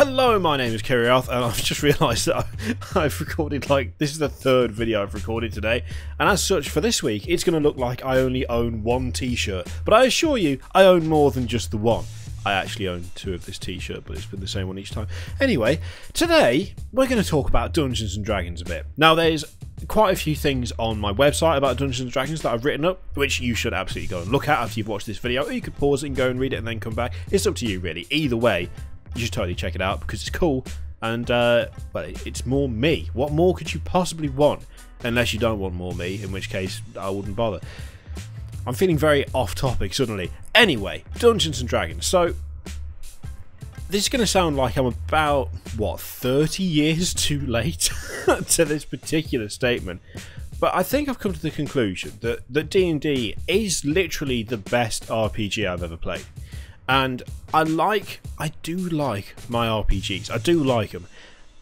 Hello, my name is Kiriath, and I've just realised that I've recorded, this is the third video I've recorded today, and as such, for this week, it's going to look like I only own one t-shirt, but I assure you, I own more than just the one. I actually own two of this t-shirt, but it's been the same one each time. Anyway, today, we're going to talk about Dungeons & Dragons a bit. Now, there's quite a few things on my website about Dungeons & Dragons that I've written up, which you should absolutely go and look at after you've watched this video, or you could pause it and go and read it and then come back. It's up to you, really. Either way, you should totally check it out because it's cool, and, well, it's more me. What more could you possibly want? Unless you don't want more me, in which case, I wouldn't bother. I'm feeling very off-topic suddenly. Anyway, Dungeons & Dragons. So, this is going to sound like I'm about, what, 30 years too late to this particular statement. But I think I've come to the conclusion that D&D is literally the best RPG I've ever played. And I do like my RPGs. I do like them.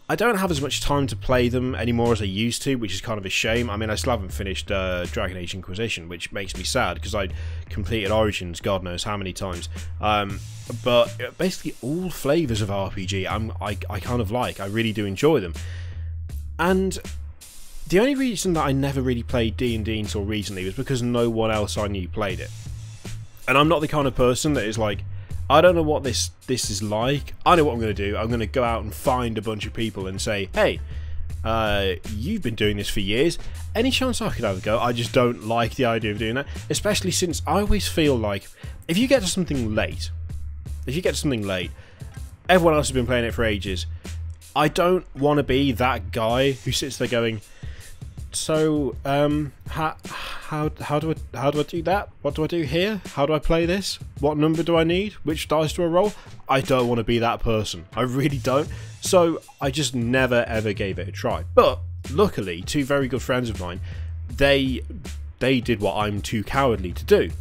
I don't have as much time to play them anymore as I used to, which is kind of a shame. I mean, I still haven't finished Dragon Age Inquisition, which makes me sad because I completed Origins God knows how many times. But basically all flavours of RPG I kind of like. I really do enjoy them. And the only reason that I never really played D&D until recently was because no one else I knew played it. And I'm not the kind of person that is like, I don't know what this is like. I know what I'm going to do. I'm going to go out and find a bunch of people and say, hey, you've been doing this for years. Any chance I could have a go? I just don't like the idea of doing that. Especially since I always feel like if you get to something late, everyone else has been playing it for ages. I don't want to be that guy who sits there going, so, how do I do that? What do I do here? How do I play this? What number do I need? Which dice do I roll? I don't want to be that person. I really don't. So, I just never ever gave it a try. But, luckily, two very good friends of mine, they did what I'm too cowardly to do.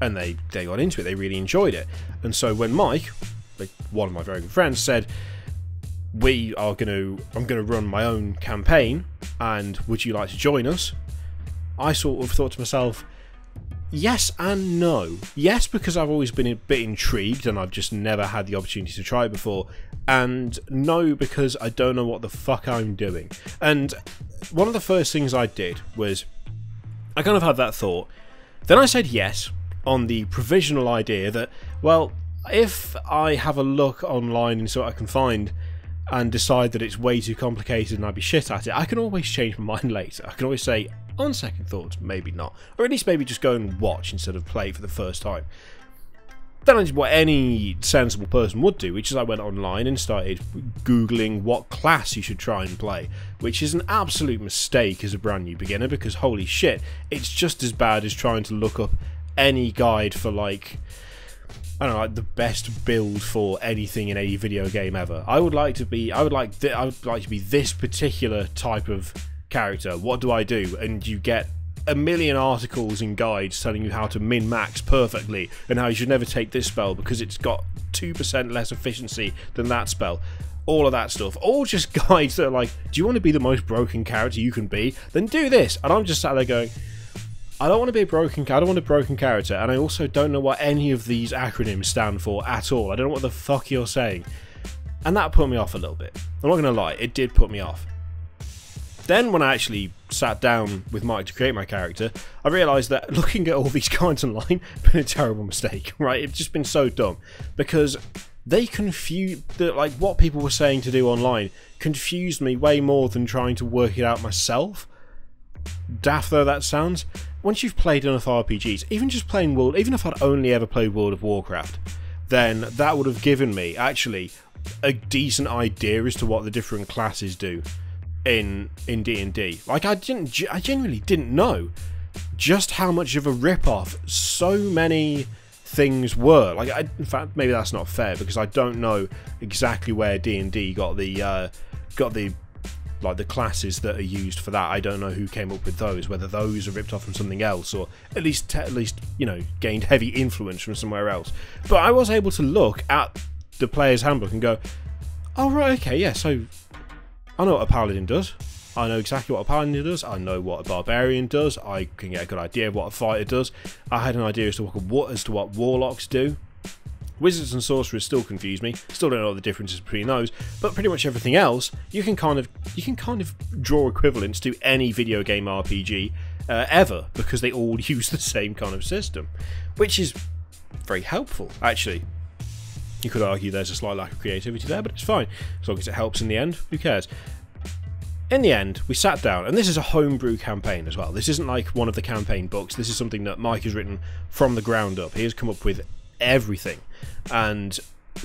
And they got into it. They really enjoyed it. And so when Mike, one of my very good friends, said, I'm gonna run my own campaign, and would you like to join us? I sort of thought to myself, yes and no. Yes, because I've always been a bit intrigued and I've just never had the opportunity to try it before, and no, because I don't know what the fuck I'm doing. And one of the first things I did was I kind of had that thought. Then I said yes on the provisional idea that, well, if I have a look online and see what I can find and decide that it's way too complicated and I'd be shit at it, I can always change my mind later. I can always say, on second thoughts, maybe not. Or at least maybe just go and watch instead of play for the first time. Then I did what any sensible person would do, which is I went online and started Googling what class you should try and play, which is an absolute mistake as a brand new beginner because holy shit, it's just as bad as trying to look up any guide for I don't know, the best build for anything in any video game ever. I would like to be this particular type of character. What do I do? And you get a million articles and guides telling you how to min-max perfectly and how you should never take this spell because it's got 2% less efficiency than that spell. All of that stuff. All just guides that are like, do you want to be the most broken character you can be? Then do this. And I'm just sat there going, I don't want to be a broken character, and I also don't know what any of these acronyms stand for at all. I don't know what the fuck you're saying. And that put me off a little bit. I'm not going to lie, it did put me off. Then when I actually sat down with Mike to create my character, I realised that looking at all these guides online has been a terrible mistake, right? It's just been so dumb. Because they what people were saying to do online confused me way more than trying to work it out myself. Daft though that sounds, once you've played enough RPGs, even if I'd only ever played World of Warcraft, then that would have given me actually a decent idea as to what the different classes do in D&D. Like I genuinely didn't know just how much of a rip-off so many things were. In fact, maybe that's not fair because I don't know exactly where D&D got the classes that are used for that. I don't know who came up with those, whether those are ripped off from something else or at least gained heavy influence from somewhere else. But I was able to look at the player's handbook and go, oh right, okay, yeah, so I know what a paladin does. I know exactly what a paladin does. I know what a barbarian does. I can get a good idea of what a fighter does. I had an idea as to what warlocks do. Wizards and sorcerers still confuse me. Still don't know what the difference is between those. But pretty much everything else, you can kind of draw equivalents to any video game RPG ever, because they all use the same kind of system, which is very helpful, actually. You could argue there's a slight lack of creativity there, but it's fine. As long as it helps in the end, who cares? In the end, we sat down, and this is a homebrew campaign as well. This isn't like one of the campaign books. This is something that Mike has written from the ground up. He has come up with everything, and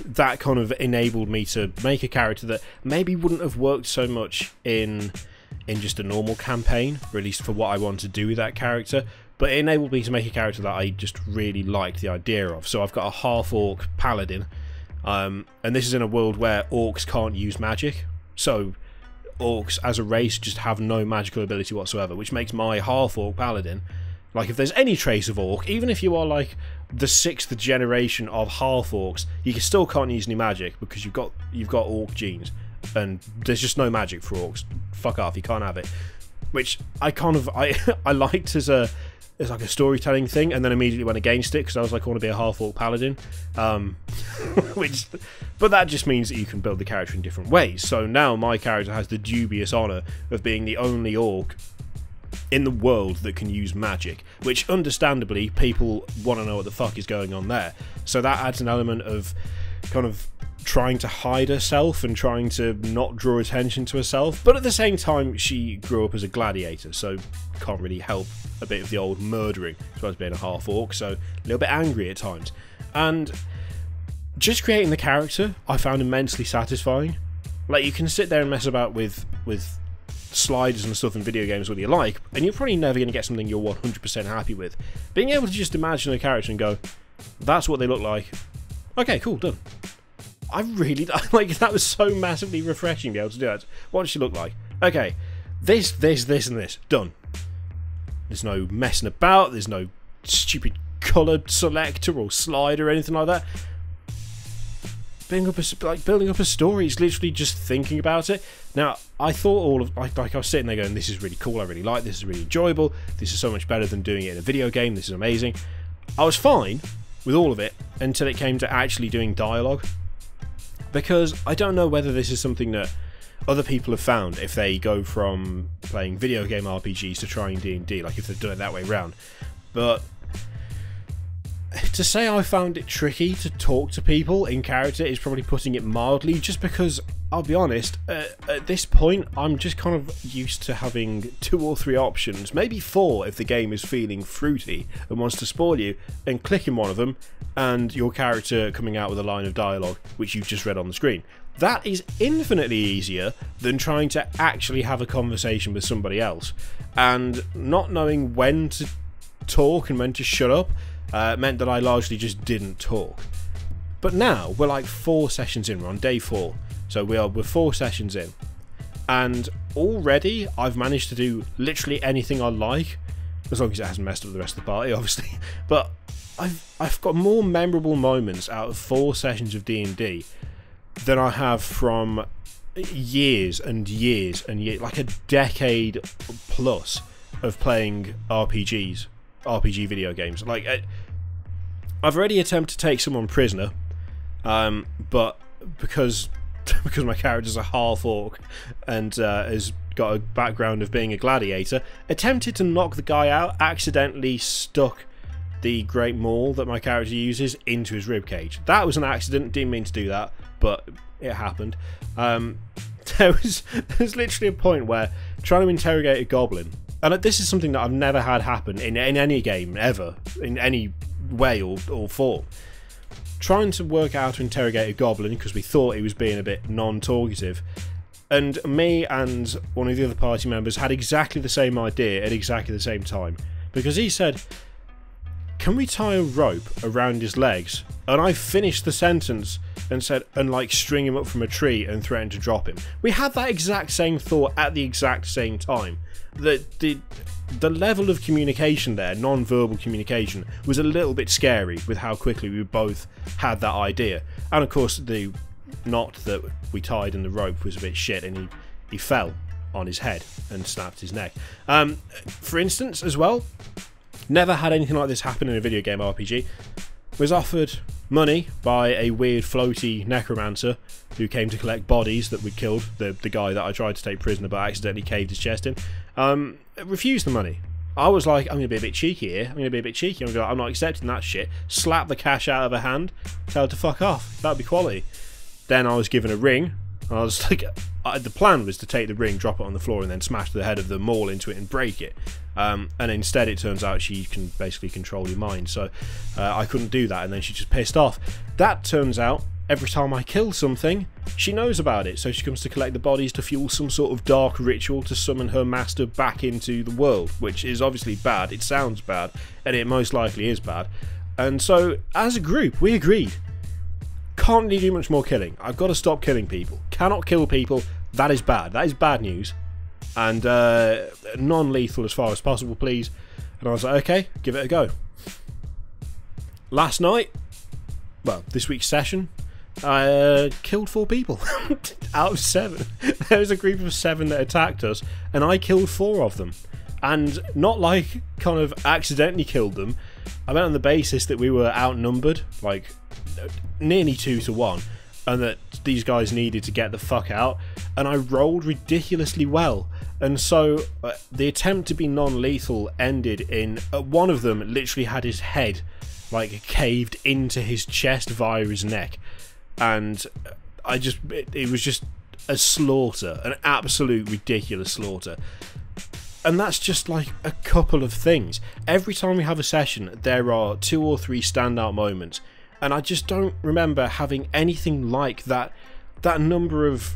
that kind of enabled me to make a character that maybe wouldn't have worked so much in just a normal campaign, or at least for what I want to do with that character. But it enabled me to make a character that I just really liked the idea of. So I've got a half-orc paladin, and this is in a world where orcs can't use magic. So orcs as a race just have no magical ability whatsoever, which makes my half-orc paladin, like, if there's any trace of orc, even if you are like the 6th generation of half-orcs, you still can't use any magic because you've got orc genes, and there's just no magic for orcs. Fuck off, you can't have it. Which I liked as like a storytelling thing, and then immediately went against it because I was like, I want to be a half-orc paladin. But that just means that you can build the character in different ways. So now my character has the dubious honour of being the only orc in the world that can use magic, which understandably people want to know what the fuck is going on there. So that adds an element of kind of trying to hide herself and trying to not draw attention to herself, but at the same time she grew up as a gladiator, so can't really help a bit of the old murdering as well as being a half orc, so a little bit angry at times. And just creating the character I found immensely satisfying. Like, you can sit there and mess about with sliders and stuff in video games what you like, and you're probably never going to get something you're 100% happy with. Being able to just imagine a character and go, that's what they look like, okay, cool, done. I like, that was so massively refreshing to be able to do that. What does she look like? Okay, this, and this, done. There's no messing about, there's no stupid colour selector or slider or anything like that. Building up a story is literally just thinking about it. Now, I thought I was sitting there going, this is really cool, I really like this, is really enjoyable, this is so much better than doing it in a video game, this is amazing. I was fine with all of it until it came to actually doing dialogue. Because I don't know whether this is something that other people have found if they go from playing video game RPGs to trying D&D, like if they've done it that way around. But to say I found it tricky to talk to people in character is probably putting it mildly, just because, I'll be honest, at this point I'm just kind of used to having 2 or 3 options, maybe 4 if the game is feeling fruity and wants to spoil you, and clicking one of them and your character coming out with a line of dialogue which you've just read on the screen. That is infinitely easier than trying to actually have a conversation with somebody else, and not knowing when to talk and when to shut up meant that I largely just didn't talk. But now we're like 4 sessions in, we're on day 4, so we're 4 sessions in, and already I've managed to do literally anything I like, as long as it hasn't messed up the rest of the party, obviously. But I've got more memorable moments out of 4 sessions of D&D than I have from years and years and years, like a decade plus of playing RPG video games. Like, I've already attempted to take someone prisoner, but because my character's a half-orc and has got a background of being a gladiator, attempted to knock the guy out, accidentally stuck the great maul that my character uses into his ribcage. That was an accident, didn't mean to do that, but it happened. There was literally a point where trying to interrogate a goblin, and this is something that I've never had happen in any game ever, in any way or form. Trying to work out how to interrogate a goblin because we thought he was being a bit non-talkative, and me and one of the other party members had exactly the same idea at exactly the same time, because he said, can we tie a rope around his legs? And I finished the sentence and said, and like string him up from a tree and threaten to drop him. We had that exact same thought at the exact same time. The level of communication there, non-verbal communication, was a little bit scary with how quickly we both had that idea. And of course the knot that we tied in the rope was a bit shit, and he fell on his head and snapped his neck. For instance, as well, never had anything like this happen in a video game RPG. was offered money by a weird floaty necromancer who came to collect bodies that we killed, the guy that I tried to take prisoner but accidentally caved his chest in. Refused the money. I was like, I'm going to be a bit cheeky here. I'm going to be a bit cheeky. I'm not accepting that shit. Slap the cash out of her hand. Tell her to fuck off. That'd be quality. Then I was given a ring. And I was like, the plan was to take the ring, drop it on the floor, and then smash the head of the maul into it and break it. And instead, it turns out she can basically control your mind. So I couldn't do that, and then she just pissed off. That turns out, every time I kill something, she knows about it. So she comes to collect the bodies to fuel some sort of dark ritual to summon her master back into the world, which is obviously bad. It sounds bad, and it most likely is bad. And so, as a group, we agreed. Can't really do much more killing. I've got to stop killing people. Cannot kill people. That is bad. That is bad news. And non-lethal as far as possible, please. And I was like, okay, give it a go. Last night, well, this week's session, I killed 4 people out of 7. There was a group of 7 that attacked us, and I killed 4 of them. And not like kind of accidentally killed them. I went on the basis that we were outnumbered, like nearly 2 to 1, and that these guys needed to get the fuck out, and I rolled ridiculously well. And so the attempt to be non-lethal ended in one of them literally had his head like caved into his chest via his neck, and it was just a slaughter, an absolute ridiculous slaughter. And that's just like a couple of things. Every time we have a session, there are 2 or 3 standout moments, and I just don't remember having anything like that number of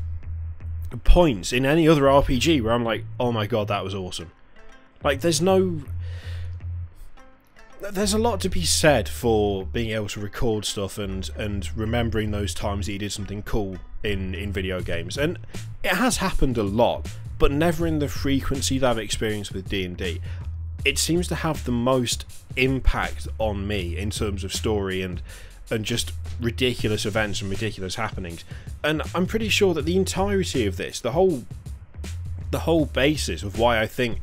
points in any other RPG where I'm like, oh my god, that was awesome. Like, there's a lot to be said for being able to record stuff and remembering those times that you did something cool in video games. And it has happened a lot, but never in the frequency that I've experienced with D&D. It seems to have the most impact on me in terms of story and just ridiculous events and ridiculous happenings. And I'm pretty sure that the entirety of this, the whole basis of why I think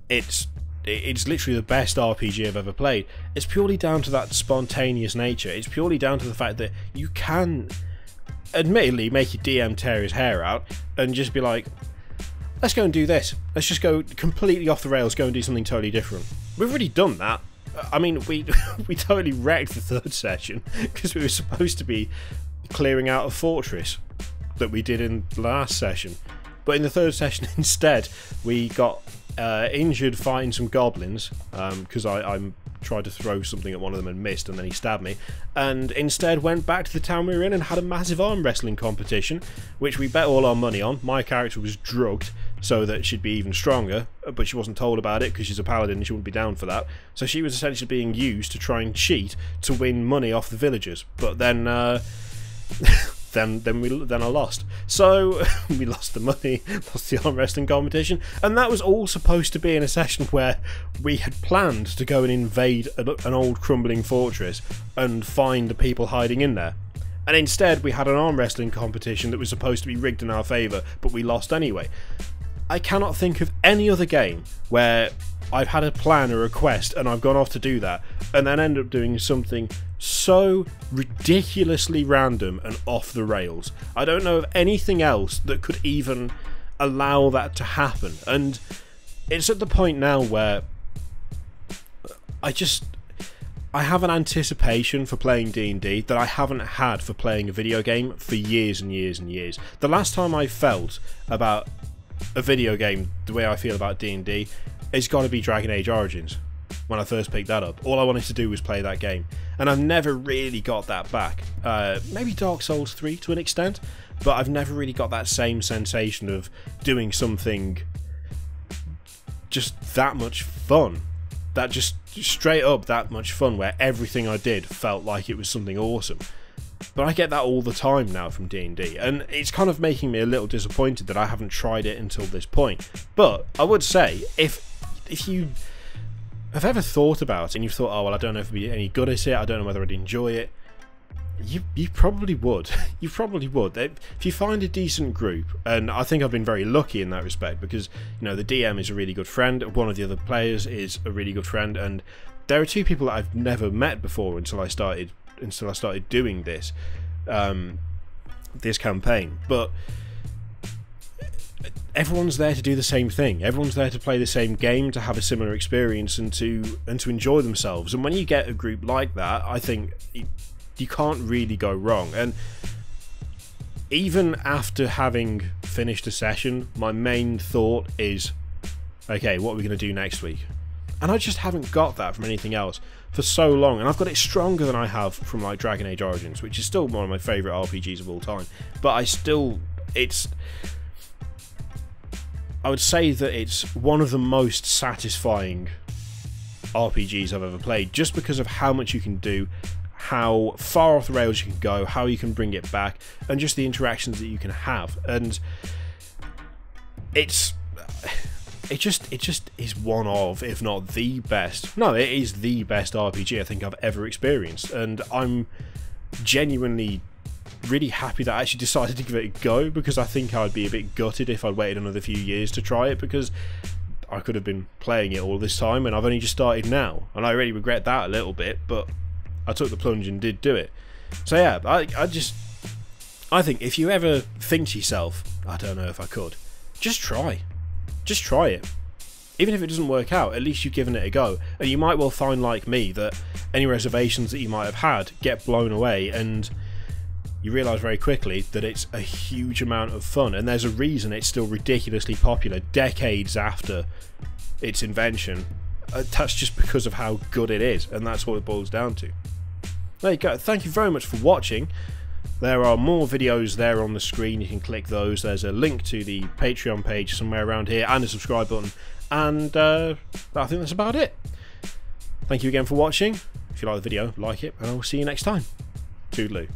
it's literally the best RPG I've ever played, it's purely down to that spontaneous nature. It's purely down to the fact that you can admittedly make your DM tear his hair out and just be like, let's go and do this. Let's just go completely off the rails, go and do something totally different. We've already done that. I mean, we totally wrecked the 3rd session because we were supposed to be clearing out a fortress that we did in the last session. But in the 3rd session instead, we got injured fighting some goblins because I tried to throw something at one of them and missed, and then he stabbed me, and instead went back to the town we were in and had a massive arm wrestling competition, which we bet all our money on. My character was drugged so that she'd be even stronger, but she wasn't told about it because she's a paladin and she wouldn't be down for that. So she was essentially being used to try and cheat to win money off the villagers. But then then I lost. So we lost the money, lost the arm wrestling competition, and that was all supposed to be in a session where we had planned to go and invade an old crumbling fortress and find the people hiding in there. And instead we had an arm wrestling competition that was supposed to be rigged in our favour, but we lost anyway. I cannot think of any other game where I've had a plan or a quest and I've gone off to do that and then end up doing something so ridiculously random and off the rails. I don't know of anything else that could even allow that to happen, and it's at the point now where I have an anticipation for playing D&D that I haven't had for playing a video game for years and years and years. The last time I felt about a video game the way I feel about D&D, it's got to be Dragon Age Origins. When I first picked that up, all I wanted to do was play that game, and I've never really got that back. Maybe Dark Souls 3 to an extent, but I've never really got that same sensation of doing something just that much fun. That just straight up that much fun, where everything I did felt like it was something awesome. But I get that all the time now from D&D, and it's kind of making me a little disappointed that I haven't tried it until this point. But I would say, if you have ever thought about it and you've thought, oh well, I don't know if I'd be any good at it, I don't know whether I'd enjoy it, you probably would. You probably would. If you find a decent group, and I think I've been very lucky in that respect, because, you know, the DM is a really good friend, one of the other players is a really good friend, and there are two people that I've never met before until I started doing this this campaign, but everyone's there to do the same thing. Everyone's there to play the same game, to have a similar experience, and to enjoy themselves. And when you get a group like that, I think you can't really go wrong. And even after having finished a session, my main thought is, okay, what are we going to do next week? And I just haven't got that from anything else for so long, and I've got it stronger than I have from like Dragon Age Origins, which is still one of my favourite RPGs of all time. But I would say that it's one of the most satisfying RPGs I've ever played, just because of how much you can do, how far off the rails you can go, how you can bring it back, and just the interactions that you can have. And it just is one of, if not the best. No, it is the best RPG I think I've ever experienced, and I'm genuinely really happy that I actually decided to give it a go, because I think I'd be a bit gutted if I'd waited another few years to try it, because I could have been playing it all this time and I've only just started now, and I really regret that a little bit, but I took the plunge and did do it. So yeah, I think if you ever think to yourself, I don't know if I could, just try it. Even if it doesn't work out, at least you've given it a go, and you might well find, like me, that any reservations that you might have had get blown away, and you realise very quickly that it's a huge amount of fun, and there's a reason it's still ridiculously popular decades after its invention. That's just because of how good it is, and that's what it boils down to. There you go. Thank you very much for watching. There are more videos there on the screen. You can click those. There's a link to the Patreon page somewhere around here, and a subscribe button, and I think that's about it. Thank you again for watching. If you like the video, like it, and I will see you next time. Toodaloo.